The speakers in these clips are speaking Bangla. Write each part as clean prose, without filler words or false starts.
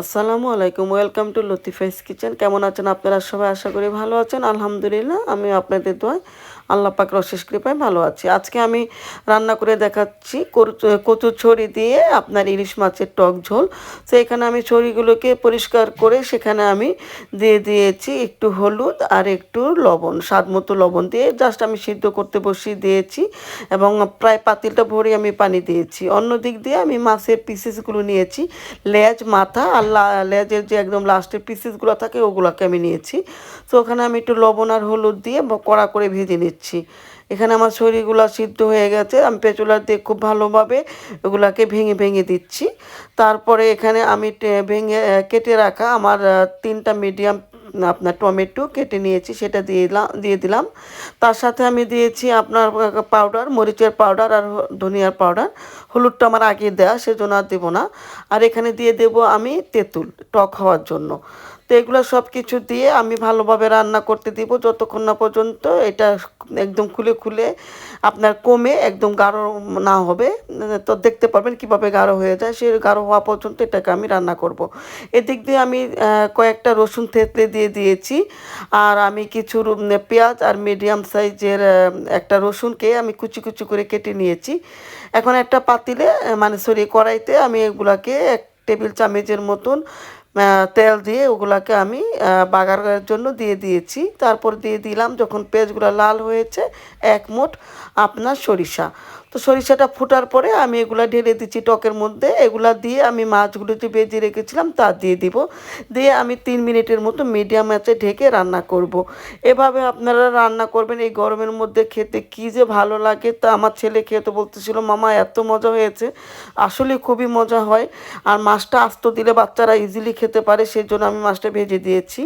আসসালামু আলাইকুম, ওয়েলকাম টু লতিফাইস কিচেন। কেমন আছেন আপনারা সবাই? আশা করি ভালো আছেন। আলহামদুলিল্লাহ, আমি আপনাদের দোয়ায় আল্লাহ পাকের অশেষ কৃপায় ভালো আছি। আজকে আমি রান্না করে দেখাচ্ছি কচু ছড়ি দিয়ে আপনার ইলিশ মাছের টক ঝোল। তো এখানে আমি ছড়িগুলোকে পরিষ্কার করে সেখানে আমি দিয়ে দিয়েছি একটু হলুদ আর একটু লবণ, স্বাদ মতো লবণ দিয়ে জাস্ট আমি সিদ্ধ করতে বসিয়ে দিয়েছি এবং প্রায় পাতিলটা ভরে আমি পানি দিয়েছি। অন্য দিক দিয়ে আমি মাছের পিসেসগুলো নিয়েছি, লেজ, মাথা আর লেজের যে একদম লাস্টের পিসেসগুলো থাকে ওগুলোকে আমি নিয়েছি। তো ওখানে আমি একটু লবণ আর হলুদ দিয়ে কড়া করে ভেজে নিচ্ছি। এখানে আমার ছড়িগুলো সিদ্ধ হয়ে গেছে, আমি পেঁচুলার দিয়ে খুব ভালোভাবে ওগুলাকে ভেঙে ভেঙে দিচ্ছি। তারপরে এখানে আমি ভেঙে কেটে রাখা আমার 3টা মিডিয়াম আপনার টমেটো কেটে নিয়েছি, সেটা দিয়ে দিলাম। তার সাথে আমি দিয়েছি আপনার পাউডার, মরিচের পাউডার আর ধনিয়ার পাউডার। হলুদটা আমার আগে দেওয়া, সেজন্য আর দেবো না। আর এখানে দিয়ে দেব আমি তেঁতুল, টক হওয়ার জন্য। তো এগুলো সব কিছু দিয়ে আমি ভালোভাবে রান্না করতে দিব যতক্ষণ না পর্যন্ত এটা একদম খুলে খুলে আপনার কমে একদম গাঢ় না হবে। তো দেখতে পাবেন কিভাবে গাঢ় হয়ে যায়, সেই গাঢ় হওয়া পর্যন্ত এটাকে আমি রান্না করব। এদিক দিয়ে আমি কয়েকটা রসুন থেতলে দিয়ে দিয়েছি। আর আমি কিছু পেঁয়াজ আর মিডিয়াম সাইজের একটা রসুনকে আমি কুচি কুচি করে কেটে নিয়েছি। এখন একটা পাতিলে মানে সরি কড়াইতে আমি এগুলাকে 1 টেবিল চামচের মতন তেল দিয়ে ওগুলাকে আমি বাগারের জন্য দিয়ে দিয়েছি। তারপর দিয়ে দিলাম, যখন পেঁয়াজগুলো লাল হয়েছে, 1 মুঠ আপনার সরিষা। তো সরিষাটা ফোটার পরে আমি এগুলা ঢেলে দিচ্ছি টকের মধ্যে। এগুলা দিয়ে আমি মাছগুলো যে ভেজে রেখেছিলাম তা দিয়ে দিব। দিয়ে আমি 3 মিনিটের মতো মিডিয়াম আঁচে ঢেকে রান্না করব। এভাবে আপনারা রান্না করবেন, এই গরমের মধ্যে খেতে কী যে ভালো লাগে। তা আমার ছেলে খেয়ে তো বলতেছিল, মামা এত মজা হয়েছে। আসলে খুবই মজা হয়। আর মাছটা আস্ত দিলে বাচ্চারা ইজিলি খেতে পারে, সেই জন্য আমি মাছটা ভেজে দিয়েছি।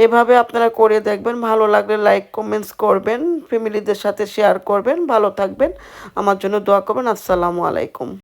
এভাবে আপনারা করে দেখবেন, ভালো লাগলে লাইক কমেন্টস করবেন, ফ্যামিলিদের সাথে শেয়ার করবেন। ভালো থাকবেন, আমার জন্য দোয়া করবেন। আসসালামু আলাইকুম।